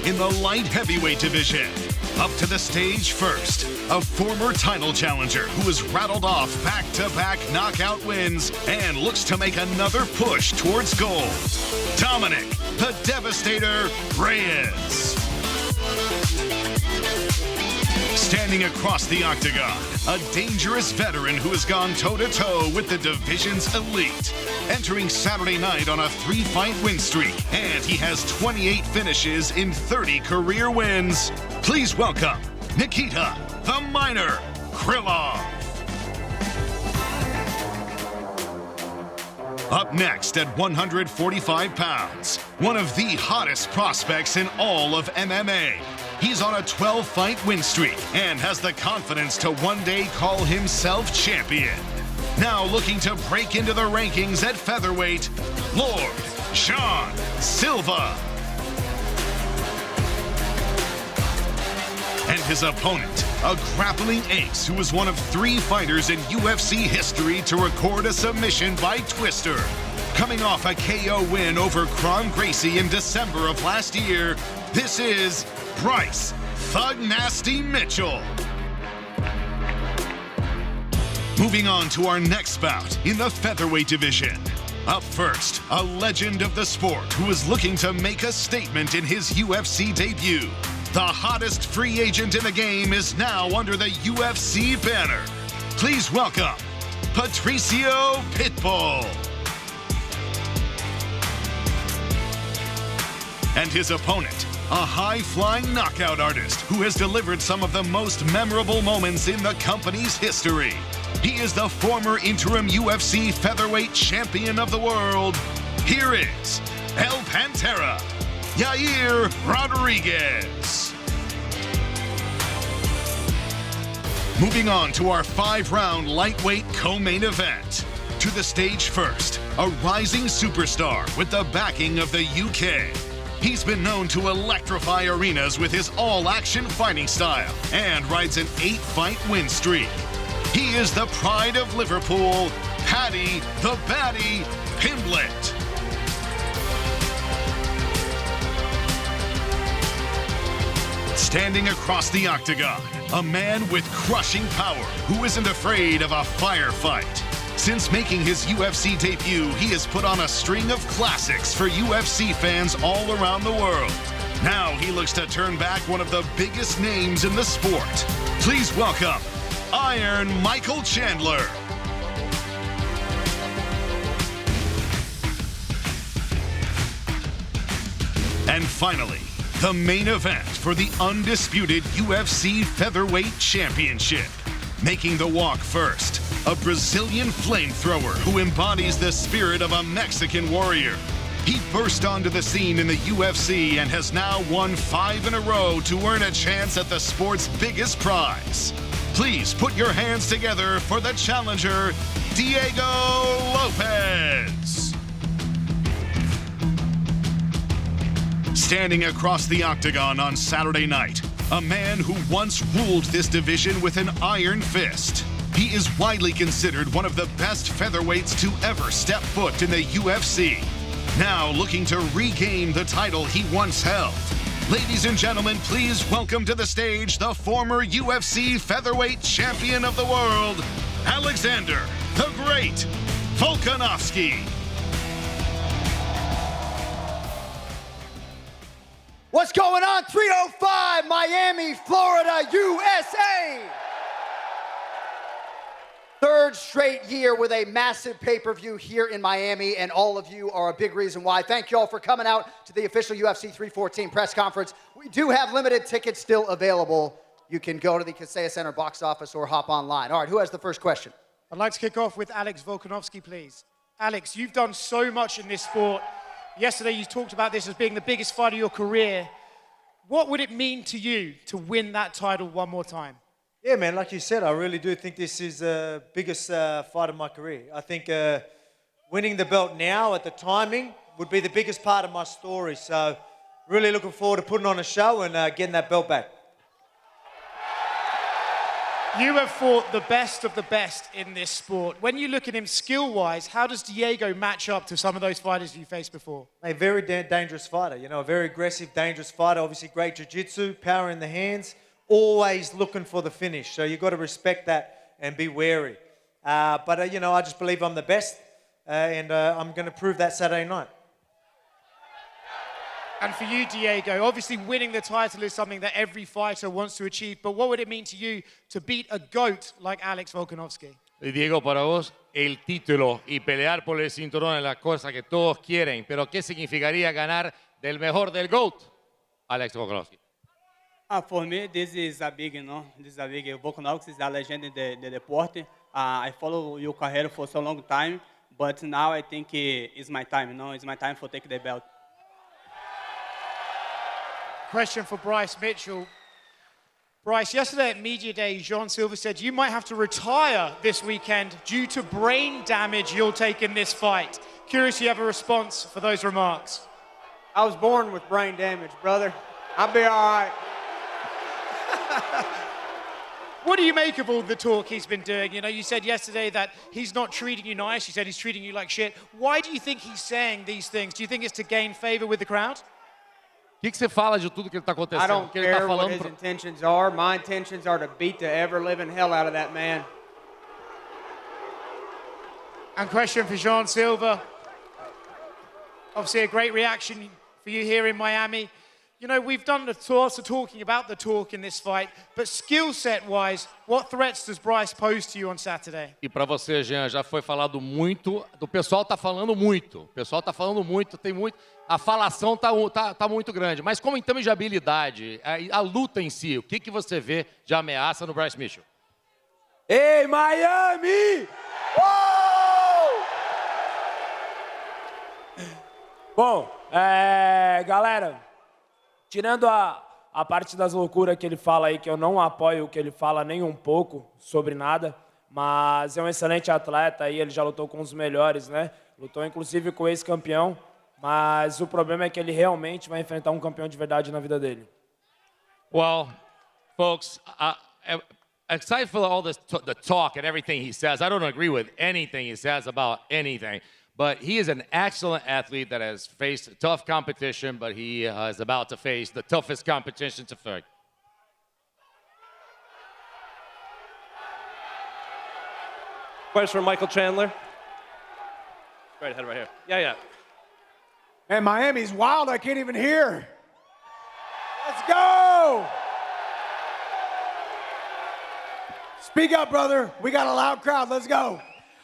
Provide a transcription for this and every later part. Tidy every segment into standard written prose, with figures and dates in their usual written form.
in the light heavyweight division. Up to the stage first, a former title challenger who has rattled off back-to-back knockout wins and looks to make another push towards gold. Dominick, the Devastator Reyes. Standing across the octagon, a dangerous veteran who has gone toe-to-toe with the division's elite. Entering Saturday night on a 3-fight win streak, and he has 28 finishes in 30 career wins. Please welcome Nikita the Miner Krylov. Up next at 145 pounds, one of the hottest prospects in all of MMA. He's on a 12-fight win streak and has the confidence to one day call himself champion. Now looking to break into the rankings at featherweight, Mitchell-Silva. And his opponent, a grappling ace who is one of 3 fighters in UFC history to record a submission by Twister. Coming off a KO win over Kron Gracie in December of last year, this is Bryce Thug Nasty Mitchell. Moving on to our next bout in the featherweight division. Up first, a legend of the sport who is looking to make a statement in his UFC debut. The hottest free agent in the game is now under the UFC banner. Please welcome Patrício Pitbull. And his opponent, a high-flying knockout artist who has delivered some of the most memorable moments in the company's history. He is the former interim UFC featherweight champion of the world. Here is El Pantera, Yaír Rodriguez. Moving on to our 5-round lightweight co-main event. To the stage first, a rising superstar with the backing of the UK. He's been known to electrify arenas with his all-action fighting style and rides an 8-fight win streak. He is the pride of Liverpool, Paddy the Baddy Pimblett. Standing across the octagon, a man with crushing power who isn't afraid of a firefight. Since making his UFC debut, he has put on a string of classics for UFC fans all around the world. Now he looks to turn back one of the biggest names in the sport. Please welcome Iron Michael Chandler. And finally, the main event for the undisputed UFC Featherweight Championship. Making the walk first, a Brazilian flamethrower who embodies the spirit of a Mexican warrior. He burst onto the scene in the UFC and has now won 5 in a row to earn a chance at the sport's biggest prize. Please put your hands together for the challenger, Diego Lopes. Standing across the octagon on Saturday night, a man who once ruled this division with an iron fist. He is widely considered one of the best featherweights to ever step foot in the UFC. Now looking to regain the title he once held. Ladies and gentlemen, please welcome to the stage the former UFC featherweight champion of the world, Alexander the Great Volkanovski. What's going on? 305 Miami, Florida, USA. 3rd straight year with a massive pay-per-view here in Miami, and all of you are a big reason why. Thank you all for coming out to the official UFC 314 press conference. We do have limited tickets still available. You can go to the Kaseya Center box office or hop online. All right, who has the first question? I'd like to kick off with Alex Volkanovski, please. Alex, you've done so much in this sport. Yesterday, you talked about this as being the biggest fight of your career. What would it mean to you to win that title one more time? Yeah, man, like you said, I really do think this is the biggest fight of my career. I think winning the belt now at the timing would be the biggest part of my story. So really looking forward to putting on a show and getting that belt back. You have fought the best of the best in this sport. When you look at him skill-wise, how does Diego match up to some of those fighters you faced before? A very dangerous fighter, you know, a very aggressive, dangerous fighter. Obviously, great jiu-jitsu, power in the hands, always looking for the finish. So you've got to respect that and be wary. But you know, I just believe I'm the best, and I'm going to prove that Saturday night. And for you, Diego, obviously winning the title is something that every fighter wants to achieve, but what would it mean to you to beat a GOAT like Alex Volkanovski? Y Diego, para vos, el título y pelear por el cinturón es la cosa que todos quieren, pero ¿qué significaría ganar del mejor del GOAT, Alex Volkanovski? For me, this is a big, this is a big. Volkanovski is a legend in the deporte. I follow your career for so long time, but now I think it's my time, it's my time for take the belt. Question for Bryce Mitchell. Bryce, yesterday at Media Day, Mitchell-Silva said you might have to retire this weekend due to brain damage you'll take in this fight. Curious if you have a response for those remarks. I was born with brain damage, brother. I'll be all right. What do you make of all the talk he's been doing? You know, you said yesterday that he's not treating you nice. You said he's treating you like shit. Why do you think he's saying these things? Do you think it's to gain favor with the crowd? O que você fala de tudo que está acontecendo? I don't Que ele tá care what falando his intentions are. My intentions are to beat the ever-living hell out of that man. And question for Mitchell-Silva. Obviously a great reaction for you here in Miami. You know, we've done lots of talking about the talk in this fight, but skill set-wise, what threats does Bryce pose to you on Saturday? E para você, Jean, já foi falado muito, o pessoal está falando muito, o pessoal está falando muito, tem muito, a falação tá muito grande, mas como em termos de habilidade, a luta em si, o que você vê de ameaça no Bryce Mitchell? Ei, Miami! Bom, galera, tirando a parte das loucuras que ele fala aí, que eu não apoio o que ele fala nem um pouco sobre nada, mas é um excelente atleta aí, ele já lutou com os melhores, né? Lutou inclusive com o ex-campeão, mas o problema é que ele realmente vai enfrentar um campeão de verdade na vida dele. Well, folks, aside from all this the talk and everything he says, I don't agree with anything he says about anything. But he is an excellent athlete that has faced tough competition, but he is about to face the toughest competition to fight. Question for Michael Chandler. Right ahead, right here. Yeah. Man, Miami's wild. I can't even hear. Let's go! Speak up, brother. We got a loud crowd. Let's go.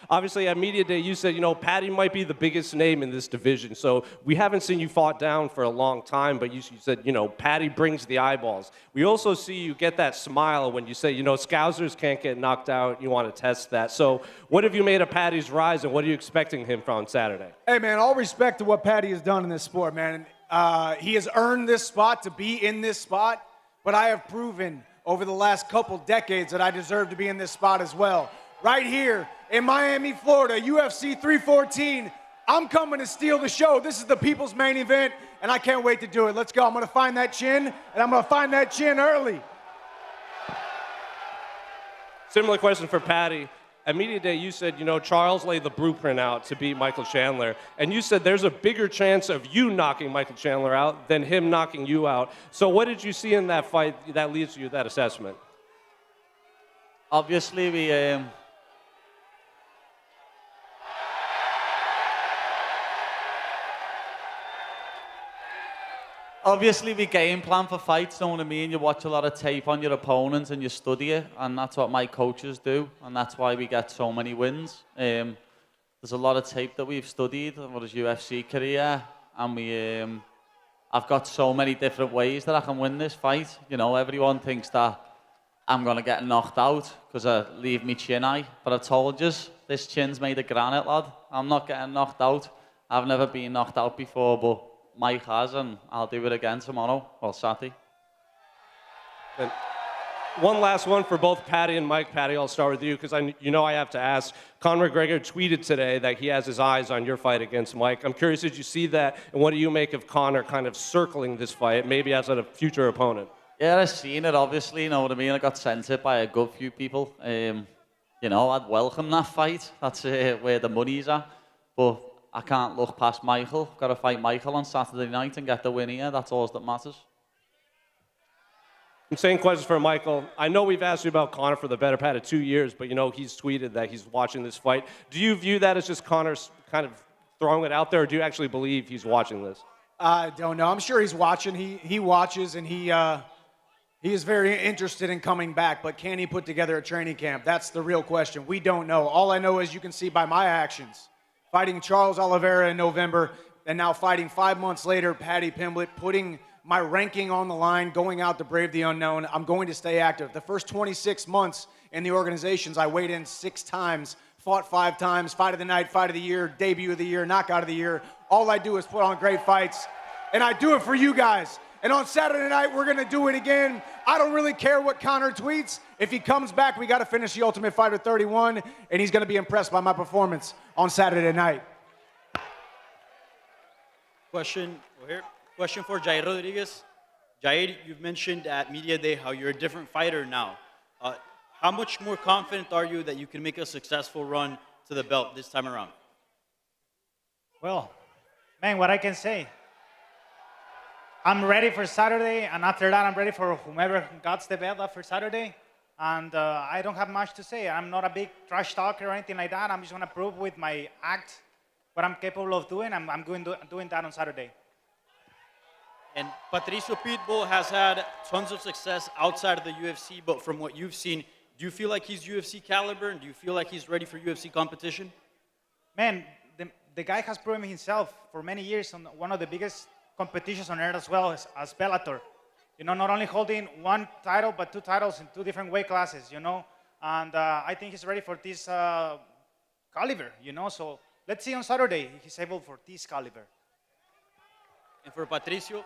Obviously, at Media Day, you said, Paddy might be the biggest name in this division. So we haven't seen you fought down for a long time, but you said, Paddy brings the eyeballs. We also see you get that smile when you say, Scousers can't get knocked out. You want to test that. So what have you made of Paddy's rise, and what are you expecting him from on Saturday? Hey, man, all respect to what Paddy has done in this sport, man. He has earned this spot to be in this spot, but I have proven over the last couple decades that I deserve to be in this spot as well. Right here in Miami, Florida, UFC 314. I'm coming to steal the show. This is the people's main event, and I can't wait to do it. Let's go. I'm going to find that chin, and I'm going to find that chin early. Similar question for Paddy. At Media Day, you said, Charles laid the blueprint out to beat Michael Chandler, and you said there's a bigger chance of you knocking Michael Chandler out than him knocking you out. So what did you see in that fight that leads to that assessment? Obviously, we game plan for fights, don't what I mean? You watch a lot of tape on your opponents and you study it, and that's what my coaches do, and that's why we get so many wins. There's a lot of tape that we've studied over his UFC career, and I've got so many different ways that I can win this fight. Everyone thinks that I'm going to get knocked out because I leave me chin high, but I told you, this chin's made of granite, lad. I'm not getting knocked out. I've never been knocked out before, but Mike has, and I'll do it again tomorrow, or Saturday. And one last one for both Paddy and Mike. Paddy, I'll start with you, because I have to ask. Conor McGregor tweeted today that he has his eyes on your fight against Mike. I'm curious, did you see that, and what do you make of Conor kind of circling this fight, maybe as a future opponent? Yeah, I've seen it, obviously, you know what I mean? I got sent it by a good few people. You know, I'd welcome that fight. That's where the money's at. But I can't look past Michael. Got to fight Michael on Saturday night and get the win here. That's all that matters. Same questions for Michael. I know we've asked you about Conor for the better part of 2 years, but you know he's tweeted that he's watching this fight. Do you view that as just Conor's kind of throwing it out there, or do you actually believe he's watching this? I don't know. I'm sure he's watching. He watches, and he is very interested in coming back, but can he put together a training camp? That's the real question. We don't know. All I know is you can see by my actions. Fighting Charles Oliveira in November, and now fighting 5 months later, Paddy Pimblett, putting my ranking on the line, going out to brave the unknown. I'm going to stay active. The first 26 months in the organizations, I weighed in 6 times, fought 5 times, fight of the night, fight of the year, debut of the year, knockout of the year. All I do is put on great fights, and I do it for you guys. And on Saturday night, we're going to do it again. I don't really care what Conor tweets. If he comes back, we got to finish The Ultimate Fighter 31, and he's going to be impressed by my performance on Saturday night. Question for Yaír Rodriguez. Yaír, you've mentioned at Media Day how you're a different fighter now. How much more confident are you that you can make a successful run to the belt this time around? Well, man, what I can say, I'm ready for Saturday, and after that, I'm ready for whomever gets the belt after Saturday. And I don't have much to say. I'm not a big trash talker or anything like that. I'm just going to prove with my act what I'm capable of doing. I'm doing that on Saturday. And Patrício Pitbull has had tons of success outside of the UFC, but from what you've seen, do you feel like he's UFC caliber, and do you feel like he's ready for UFC competition? Man, the guy has proven himself for many years on one of the biggest competitions on earth as well as Bellator. You know, not only holding 1 title, but 2 titles in 2 different weight classes, you know. And I think he's ready for this caliber, you know. So let's see on Saturday if he's able for this caliber. And for Patrício,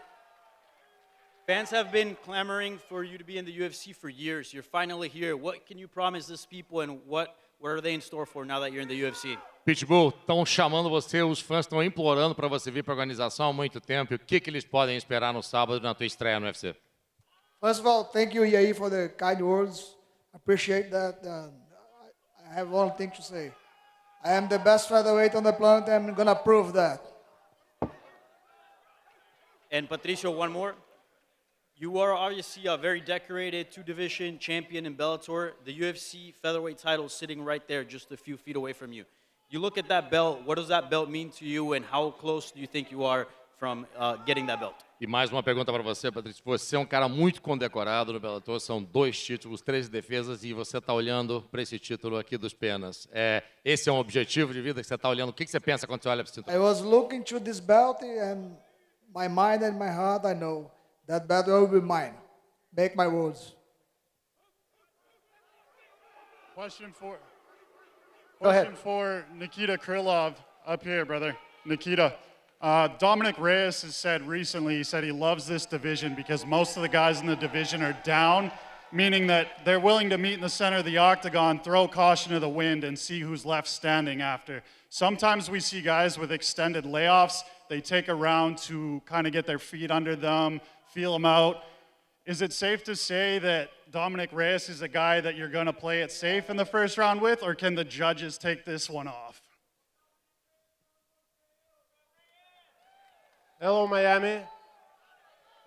fans have been clamoring for you to be in the UFC for years. You're finally here. What can you promise these people, and what are they in store for now that you're in the UFC? Pitbull, estão chamando você, os fãs estão implorando para você vir para a organização há muito tempo. E o que eles podem esperar no sábado na tua estreia no UFC? First of all, thank you, Yair, for the kind words. I appreciate that. I have one thing to say. I am the best featherweight on the planet, and I'm going to prove that. And Patrício, one more. You are obviously a very decorated 2-division champion in Bellator. The UFC featherweight title is sitting right there, just a few feet away from you. You look at that belt, what does that belt mean to you, and how close do you think you are from getting that belt? E mais uma pergunta para você, Patrício. Você é um cara muito condecorado no Bellator, são 2 títulos, 13 defesas, e você está olhando para esse título aqui dos penas. Esse é um objetivo de vida que você está olhando? O que você pensa quando você olha para esse título? I was looking to this belt, and my mind and my heart, I know that belt will be mine. Make my words. Question Go ahead. for Nikita Krylov up here, brother. Nikita, Dominick Reyes has said recently, he said he loves this division because most of the guys in the division are down, meaning that they're willing to meet in the center of the octagon, throw caution to the wind, and see who's left standing after. Sometimes we see guys with extended layoffs. They take a round to kind of get their feet under them, feel them out. Is it safe to say that Dominick Reyes is a guy that you're going to play it safe in the first round with, or can the judges take this one off? Hello, Miami.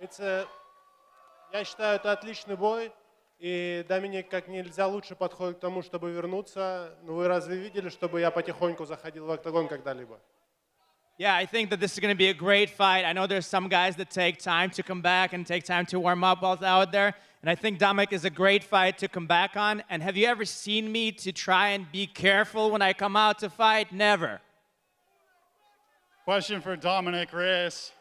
Я считаю, это отличный бой, и Доминик как нельзя лучше подходит к тому, чтобы вернуться. Но вы разве видели, чтобы я потихоньку заходил в октагон когда-либо? Yeah, I think that this is going to be a great fight. I know there's some guys that take time to come back and take time to warm up while out there. And I think Dominick is a great fight to come back on. And have you ever seen me to try and be careful when I come out to fight? Never. Question for Dominick Reyes.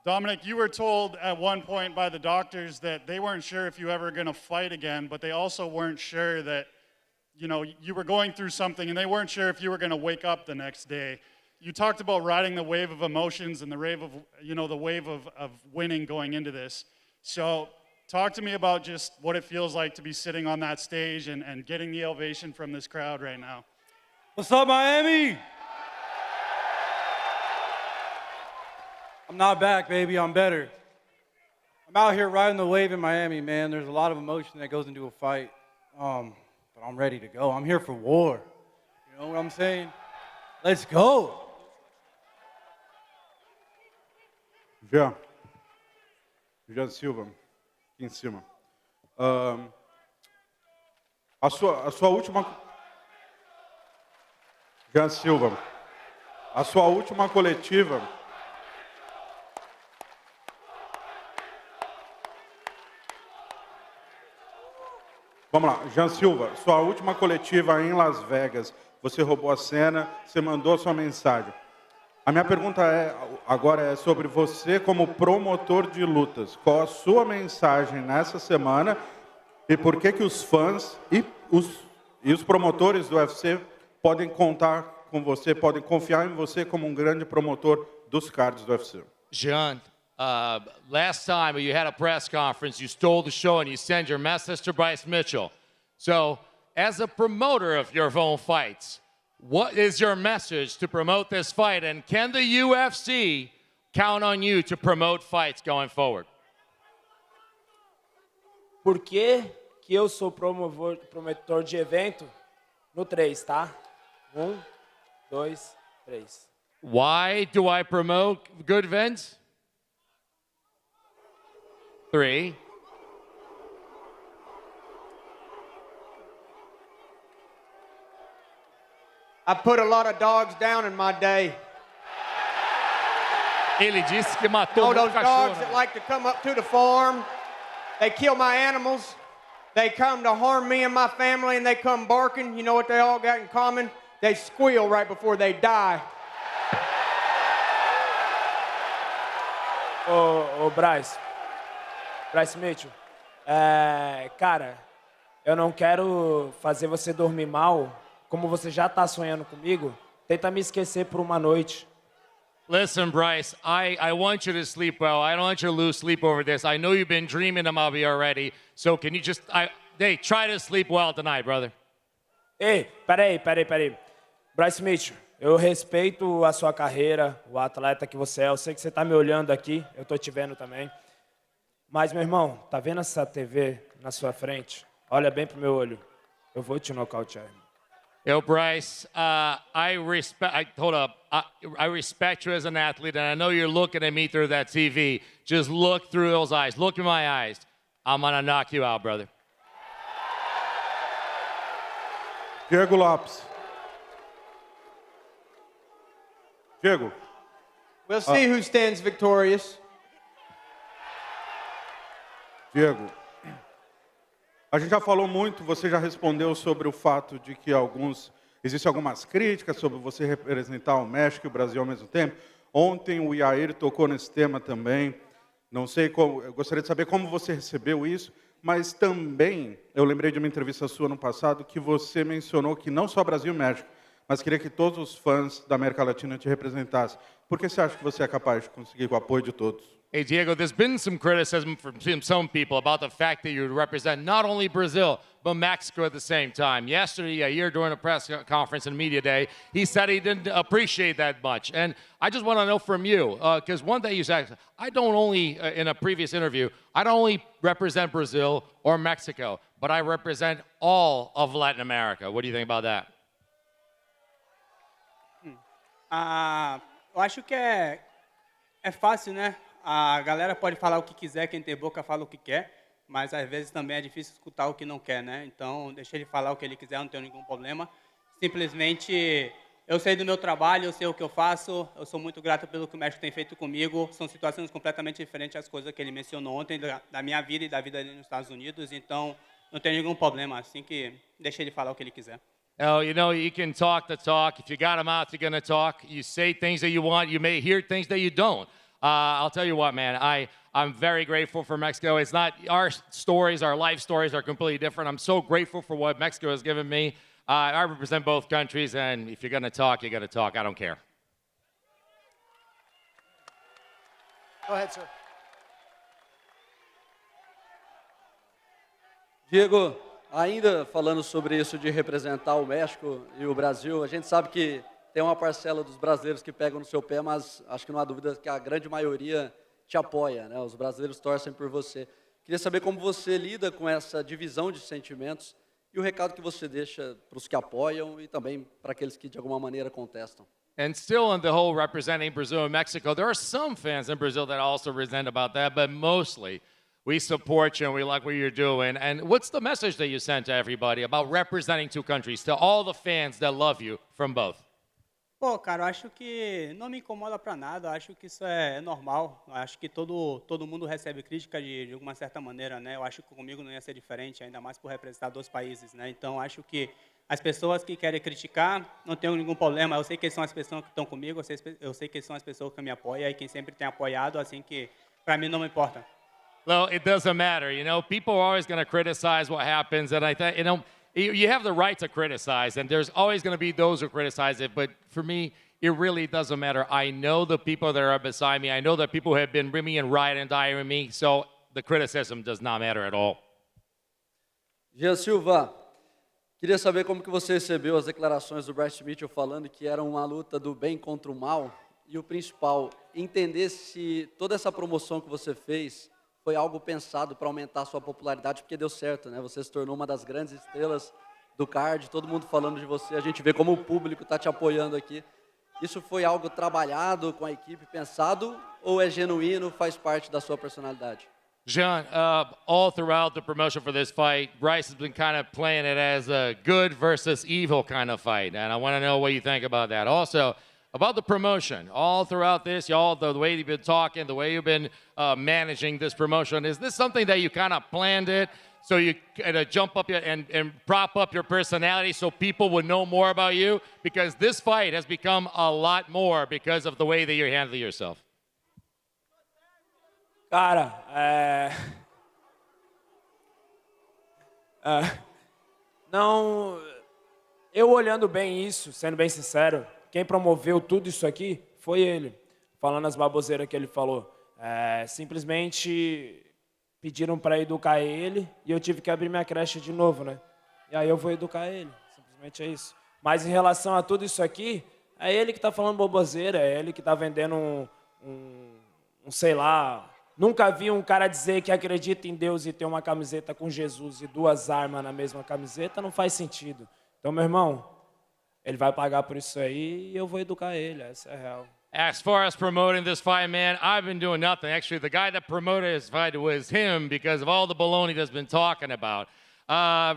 Dominick, you were told at one point by the doctors that they weren't sure if you ever going to fight again, but they also weren't sure that, you know, you were going through something, and they weren't sure if you were going to wake up the next day. You talked about riding the wave of emotions and the wave of, you know, the wave of winning going into this. So talk to me about just what it feels like to be sitting on that stage and getting the ovation from this crowd right now. What's up, Miami? I'm not back, baby. I'm better. I'm out here riding the wave in Miami, man. There's a lot of emotion that goes into a fight, but I'm ready to go. I'm here for war. You know what I'm saying? Let's go. Jean Silva, aqui em cima. A sua última... Jean Silva, a sua última coletiva... Vamos lá, Jean Silva, sua última coletiva em Las Vegas, você roubou a cena, você mandou a sua mensagem. A minha pergunta agora é sobre você como promotor de lutas. Qual a sua mensagem nessa semana e por que os fãs e os promotores do UFC podem contar com você, podem confiar em você como grande promotor dos cards do UFC? Jean, last time you had a press conference, you stole the show and you send your message to Bryce Mitchell. So, as a promoter of your own fights, what is your message to promote this fight? And can the UFC count on you to promote fights going forward? Por que eu sou promotor de evento? No 3, tá? 1, 2, 3. Why do I promote good events? 3. I put a lot of dogs down in my day. Ele disse que matou those cachorro. dogs that like to come up to the farm, they kill my animals, they come to harm me and my family, and they come barking. You know what they all got in common? They squeal right before they die. Bryce Mitchell, cara, eu não quero fazer você dormir mal, como você já está sonhando comigo. Tenta me esquecer por uma noite. Listen, Bryce, I want you to sleep well. I don't want you to lose sleep over this. I know you've been dreaming about me already. So can you just, try to sleep well tonight, brother. Ei, peraí. Bryce Mitchell, eu respeito a sua carreira, o atleta que você é. Eu sei que você está me olhando aqui, eu estou te vendo também. Mas, meu irmão, tá vendo essa TV na sua frente? Olha bem pro meu olho. Eu vou te nocautear. Yo, Bryce, I respect you as an athlete, and I know you're looking at me through that TV. Just look through those eyes. Look in my eyes. I'm going to knock you out, brother. Diego Lopes. Diego. We'll see who stands victorious. Diego, a gente já falou muito, você já respondeu sobre o fato de que existem algumas críticas sobre você representar o México e o Brasil ao mesmo tempo. Ontem o Yaír tocou nesse tema também. Não sei eu gostaria de saber como você recebeu isso, mas também eu lembrei de uma entrevista sua no passado que você mencionou que não só Brasil e México, mas queria que todos os fãs da América Latina te representassem. Por que você acha que você é capaz de conseguir o apoio de todos? Hey, Diego, there's been some criticism from some people about the fact that you represent not only Brazil, but Mexico at the same time. Yesterday, Yaír, during a press conference and media day, he said he didn't appreciate that much. And I just want to know from you, because one thing you said, I don't only, in a previous interview, I don't only represent Brazil or Mexico, but I represent all of Latin America. What do you think about that? Eu acho que é fácil, né? A galera pode falar o que quiser, quem tem boca fala o que quer, mas às vezes também é difícil escutar o que não quer, né? Então, deixa ele falar o que ele quiser, não tenho nenhum problema. Simplesmente, eu sei do meu trabalho, eu sei o que eu faço, eu sou muito grato pelo que o México tem feito comigo. São situações completamente diferentes às coisas que ele mencionou ontem, da minha vida e da vida dele nos Estados Unidos, então não tem nenhum problema, assim que deixa ele falar o que ele quiser. Oh, you know, you can talk the talk. If you got a mouth, you're going to talk. You say things that you want. You may hear things that you don't. I'll tell you what, man, I'm very grateful for Mexico. It's not, our stories, our life stories are completely different. I'm so grateful for what Mexico has given me. I represent both countries, and if you're going to talk, you're going to talk. I don't care. Go ahead, sir. Diego, ainda falando sobre isso de representar o México e o Brasil, a gente sabe que tem uma parcela dos brasileiros que pegam no seu pé, mas acho que não há dúvida que a grande maioria te apoia, né? Os brasileiros torcem por você. Queria saber como você lida com essa divisão de sentimentos e o recado que você deixa para os que apoiam e também para aqueles que de alguma maneira contestam. And still in the whole representing Brazil and Mexico, there are some fans in Brazil that also resent about that, but mostly we support you and we like what you're doing. And what's the message that you send to everybody about representing two countries, to all the fans that love you from both? Pô, cara, eu acho que não me incomoda pra nada, eu acho que isso é normal. Eu acho que todo mundo recebe crítica de alguma certa maneira, né? Eu acho que comigo não ia ser diferente, ainda mais por representar 2 países, né? Então, acho que as pessoas que querem criticar, não tem nenhum problema. Eu sei que são as pessoas que estão comigo, eu sei que são as pessoas que me apoiam e quem sempre tem apoiado, assim que pra mim não me importa. Well, it doesn't matter. You know, people are always going to criticize what happens, and I think, you know, you have the right to criticize, and there's always going to be those who criticize it, but for me, it really doesn't matter. I know the people that are beside me. I know the people who have been with me and ride and die with me, so the criticism does not matter at all. Mitchell-Silva, queria saber como que você recebeu as declarações do Bryce Mitchell falando que era uma luta do bem contra o mal, e o principal, entender se toda essa promoção que você fez foi algo pensado para aumentar a sua popularidade, porque deu certo, né? Você se tornou uma das grandes estrelas do card, todo mundo falando de você, a gente vê como o público está te apoiando aqui. Isso foi algo trabalhado com a equipe, pensado, ou é genuíno, faz parte da sua personalidade? Jean, all throughout the promotion for this fight, Bryce has been kind of playing it as a good versus evil kind of fight, and I want to know what you think about that. Also, about the promotion, all throughout this, y'all, the way you've been talking, the way you've been managing this promotion, is this something that you kind of planned it so you jump up and prop up your personality so people would know more about you? Because this fight has become a lot more because of the way that you're handling yourself. Cara, não, eu olhando bem isso, sendo bem sincero, quem promoveu tudo isso aqui foi ele, falando as baboseiras que ele falou. Simplesmente pediram para educar ele e eu tive que abrir minha creche de novo, né? E aí eu vou educar ele, simplesmente é isso. Mas em relação a tudo isso aqui, é ele que está falando baboseira, é ele que está vendendo sei lá. Nunca vi um cara dizer que acredita em Deus e ter uma camiseta com Jesus e 2 armas na mesma camiseta, não faz sentido. Então, meu irmão, ele vai pagar por isso aí e eu vou educar ele, essa é a real. As far as promoting this fight, man, I've been doing nothing. Actually, the guy that promoted this fight was him because of all the baloney that's been talking about.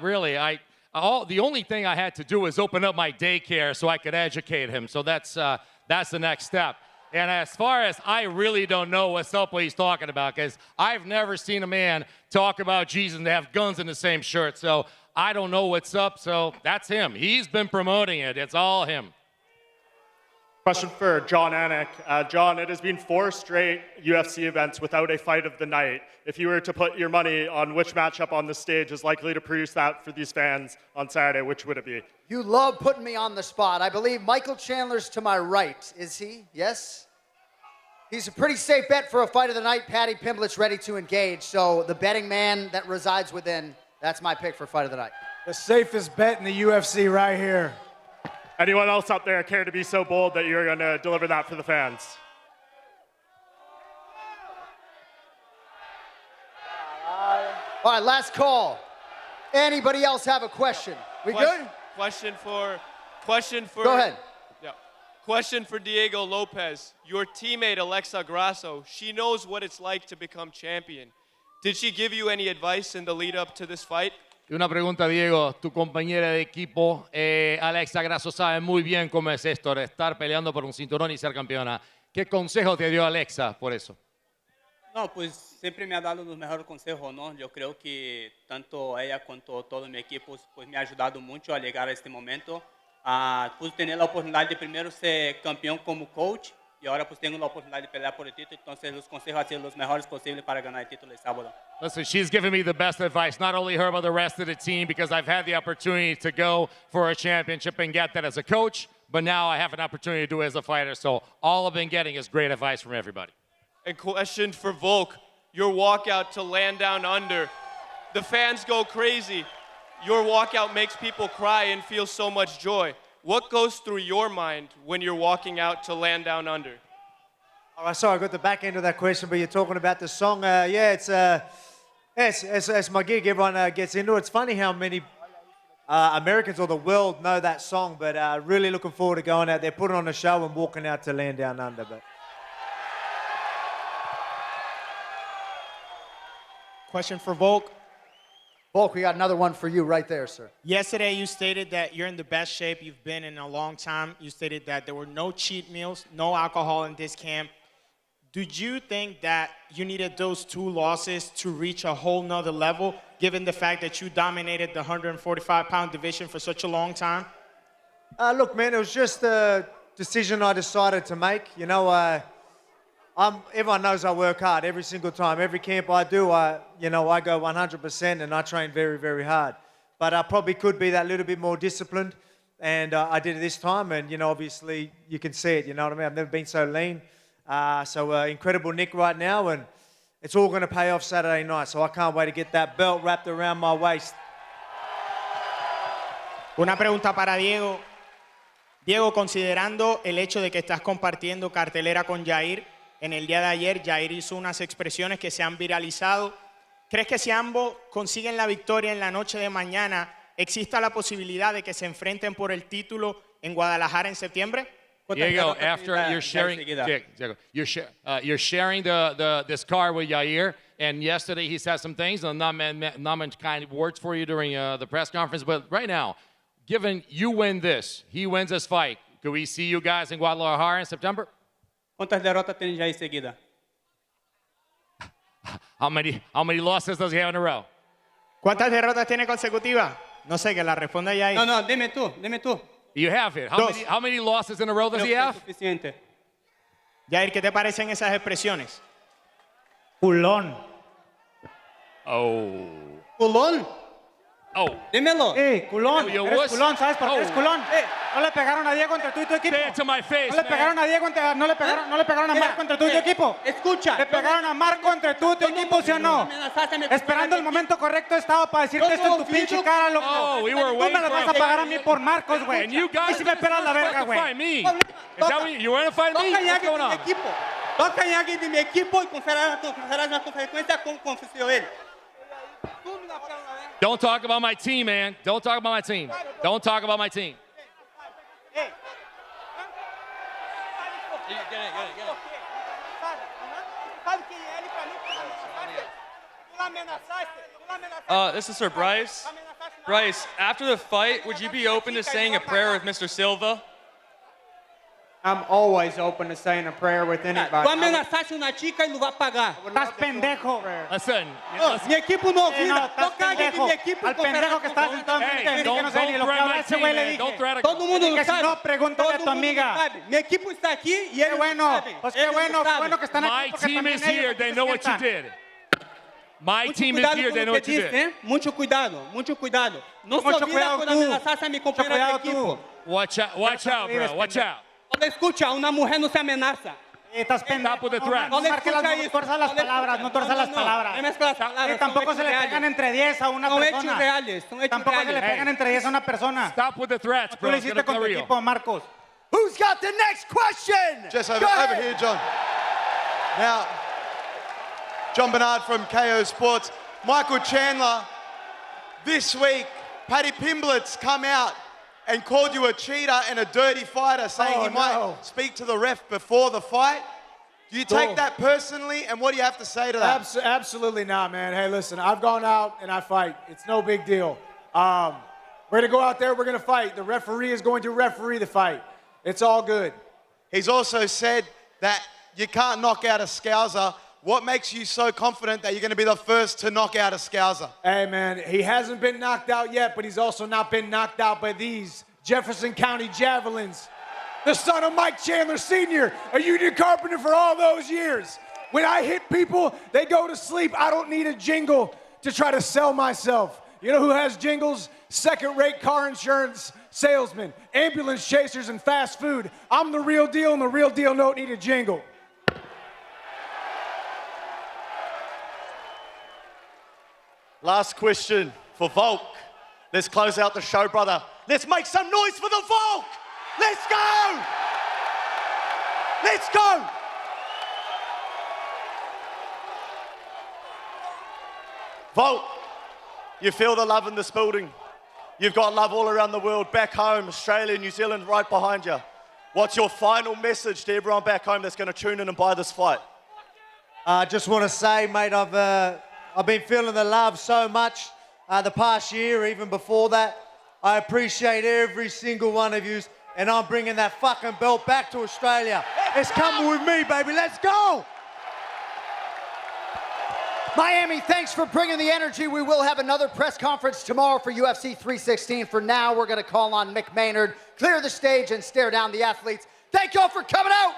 Really, the only thing I had to do was open up my daycare so I could educate him. So that's the next step. And as far as I really don't know what he's talking about, because I've never seen a man talk about Jesus and have guns in the same shirt. So I don't know what's up. So that's him. He's been promoting it. It's all him. Question for John Anick. John, it has been 4 straight UFC events without a fight of the night. If you were to put your money on which matchup on the stage is likely to produce that for these fans on Saturday, which would it be? You love putting me on the spot. I believe Michael Chandler's to my right. Is he? Yes? He's a pretty safe bet for a fight of the night. Paddy Pimblett's ready to engage. So the betting man that resides within, that's my pick for fight of the night. The safest bet in the UFC right here. Anyone else out there care to be so bold that you're going to deliver that for the fans? All right, last call. Anybody else have a question? We good? Question for. Go ahead. Yeah. Question for Diego Lopes. Your teammate Alexa Grasso, she knows what it's like to become champion. Did she give you any advice in the lead up to this fight? Y una pregunta, Diego, tu compañera de equipo, Alexa Grasso, sabe muy bien cómo es esto de estar peleando por un cinturón y ser campeona. ¿Qué consejo te dio Alexa por eso? No, pues siempre me ha dado los mejores consejos, ¿no? Yo creo que tanto ella como todo mi equipo pues me ha ayudado mucho a llegar a este momento. Pude tener la oportunidad de primero ser campeón como coach y ahora pues tengo la oportunidad de pelear por el título. Entonces los consejos han sido los mejores posibles para ganar el título el sábado. Listen, she's given me the best advice, not only her, but the rest of the team, because I've had the opportunity to go for a championship and get that as a coach, but now I have an opportunity to do it as a fighter. So all I've been getting is great advice from everybody. And question for Volk, your walkout to land down under. The fans go crazy. Your walkout makes people cry and feel so much joy. What goes through your mind when you're walking out to land down under? All right, sorry, I got the back end of that question, but you're talking about the song. Yeah, it's my gig. Everyone gets into it. It's funny how many Americans or the world know that song, but really looking forward to going out there, putting on a show and walking out to Land Down Under. But Question for Volk. Volk, we got another one for you right there, sir. Yesterday, you stated that you're in the best shape you've been in a long time. You stated that there were no cheat meals, no alcohol in this camp. Did you think that you needed those 2 losses to reach a whole nother level, given the fact that you dominated the 145-pound division for such a long time? Look, man, it was just a decision I decided to make. You know, everyone knows I work hard every single time. Every camp I do, I go 100% and I train very, very hard. But I probably could be that little bit more disciplined, and I did it this time. And, obviously you can see it, you know what I mean? I've never been so lean. So incredible Nick right now, and it's all going to pay off Saturday night. So I can't wait to get that belt wrapped around my waist. Una pregunta para Diego. Diego, considerando el hecho de que estás compartiendo cartelera con Yaír, en el día de ayer Yaír hizo unas expresiones que se han viralizado. ¿Crees que si ambos consiguen la victoria en la noche de mañana, exista la posibilidad de que se enfrenten por el título en Guadalajara en septiembre? Diego, after you're sharing, you're sharing this car with Yair, and yesterday he said some things, and not many kind of words for you during the press conference. But right now, given you win this, he wins this fight, could we see you guys in Guadalajara in September? ¿Cuántas derrotas tiene Yair seguida? How many losses does he have in a row? ¿Cuántas derrotas tiene consecutivas? No sé, que la responda Yair. No, dime tú. You have it. How many losses in a row does he have? Suficiente. Yair, ¿qué te parecen esas expresiones? Culón. Oh. ¿Culón? Oh. Dímelo. Culón. Yo Eres was- culón, ¿sabes por qué eres Oh. culón? No le pegaron a Diego entre tú y tu equipo. Say it to my face, No le man. pegaron a Diego entre, no le pegaron a Marco entre tú y tu equipo. Escucha. Le pegaron a Marco entre tú y tu equipo, ¿sí o no? Esperando el momento correcto estaba para decirte esto en tu pinche cara, loco. Oh, we were Tú me waiting las for vas a it. pagar a mí por Marcos, güey. And you guys Y si me pelas la verga, to güey. fight me. Is that what you want to fight me? Toca What's going on? Toca em alguém de meu equipo e conferarás na frequência como confessou ele. Don't talk about my team, man. Don't talk about my team. Don't talk about my team. This is Sir Bryce. Bryce, after the fight, would you be open to saying a prayer with Mr. Silva? I'm always open to saying a prayer with anybody. Tu ameaçaste o Natica e não vai pagar. Estás pendejo. Listen. Mi equipo não ouviu. No, estás Toca alguém de pendejo. mi equipo Al pendejo que estás sentado enfrente de mí, que no sé ni lo que habla ese güey, le dije. Todo mundo Que não si sabe. no, pregúntale a tu Todo mundo amiga. não sabe. Mi equipo está aqui e Qué eles bueno, não sabem. pues qué Eles bueno, não qué sabem. bueno que están aquí. My porque team también is here. ellos They know what you despiertan. did. My Muito team is cuidado here. They com know o what que you diz, did. né? Muito cuidado. Não Mucho se olvida cuidado quando tú. ameaçaste a mi Mucho companheira cuidado de equipo. Watch out, bro. Watch out. Olha, escucha, uma mulher não se ameaça. Estás pendejo. Stop with the threats. No marques las, escucha no eso. tuerzas las No le palabras, no tuerzas las palabras. No mezclas las palabras. Tampoco son se le hechos pegan reales. entre 10 a una Son hechos persona. reales. Son hechos Tampoco se le reales. pegan entre 10 a una persona. Stop with the threats, Tú bro. lo It's hiciste gonna con get tu real. equipo, Marcos. Who's got the next question? Just Go over ahead. here, John. Now, John Bernard from KO Sports. Michael Chandler, this week, Paddy Pimblett's come out and called you a cheater and a dirty fighter, saying he might speak to the ref before the fight. Do you take that personally, and what do you have to say to that? Absolutely not, man. Hey, listen, I've gone out and I fight. It's no big deal. We're going to go out there, we're going to fight. The referee is going to referee the fight. It's all good. He's also said that you can't knock out a Scouser. What makes you so confident that you're going to be the first to knock out a Scouser? Hey, man, he hasn't been knocked out yet, but he's also not been knocked out by these Jefferson County Javelins. The son of Mike Chandler Sr., a union carpenter for all those years. When I hit people, they go to sleep. I don't need a jingle to try to sell myself. You know who has jingles? Second-rate car insurance salesmen, ambulance chasers, and fast food. I'm the real deal, and the real deal don't need a jingle. Last question for Volk. Let's close out the show, brother. Let's make some noise for the Volk. Let's go. Let's go. Volt, you feel the love in this building. You've got love all around the world, back home, Australia, New Zealand, right behind you. What's your final message to everyone back home that's going to tune in and buy this fight? I just want to say, mate, I've been feeling the love so much the past year, even before that. I appreciate every single one of you, and I'm bringing that fucking belt back to Australia. It's coming with me, baby. Let's go! Miami, thanks for bringing the energy. We will have another press conference tomorrow for UFC 316. For now, we're going to call on Mick Maynard, clear the stage, and stare down the athletes. Thank y'all for coming out.